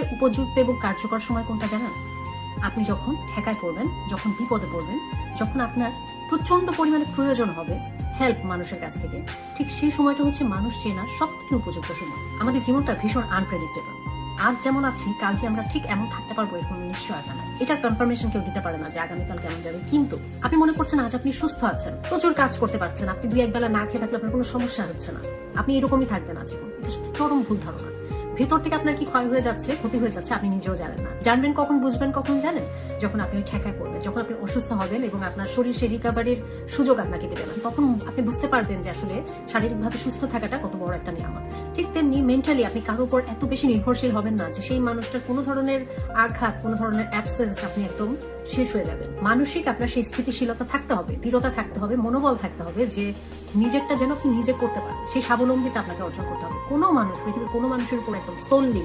সবচেয়ে উপযুক্ত এবং কার্যকর সময় কোনটা জানেন? আপনি যখন ঠেকায় পড়বেন, যখন বিপদে পড়বেন, যখন আপনার প্রচন্ড পরিমাণে প্রয়োজন হবে হেল্প মানুষের কাছ থেকে, ঠিক সেই সময়টা হচ্ছে মানুষ চেনার সব থেকে উপযুক্ত সময়। আমাদের জীবনটা ভীষণ আনপ্রেডিক্টেবল। আজ যেমন আছি, কাল যে আমরা ঠিক এমন থাকতে পারবো এর কোনো নিশ্চয়তা নাই। এটার কনফার্মেশন কেউ দিতে পারে না যে আগামীকাল কেমন যাবে। কিন্তু আপনি মনে করছেন আজ আপনি সুস্থ আছেন, প্রচুর কাজ করতে পারছেন, আপনি 2-1 বেলা না খেয়ে থাকলে আপনার কোনো সমস্যা হচ্ছে না, আপনি এরকমই থাকবেন আজীবন। এটা চরম ভুল ধারণা। ভেতর থেকে আপনার কি ক্ষয় হয়ে যাচ্ছে, ক্ষতি হয়ে যাচ্ছে, আপনি নিজেও জানেন না। জানবেন কখন, বুঝবেন কখন জানেন? যখন আপনি ওই ঠেকায় পড়বেন, যখন আপনি অসুস্থ হবেন এবং আপনার শরীর সেই রিকভারির সুযোগ আপনাকে দেবে না, তখন আপনি বুঝতে পারবেন যে আসলে শারীরিকভাবে সুস্থ থাকাটা কত বড় একটা নিয়ামত। ঠিক তেমনি মেন্টালি আপনি কারোর উপর এত বেশি নির্ভরশীল হবেন না যে সেই মানুষটার কোনো ধরনের আঘাত, কোনো ধরনের অ্যাবসেন্স আপনি একদম শেষ হয়ে যাবেন। মানসিক আপনার সেই স্থিতিশীলতা থাকতে হবে, দৃঢ়তা থাকতে হবে, মনোবল থাকতে হবে যে নিজেরটা যেন আপনি নিজে করতে পারেন। সেই স্বাবলম্বিতা আপনাকে অর্জন করতে হবে। কোনো মানুষ, পৃথিবীর কোনো মানুষের উপর একদম সোললি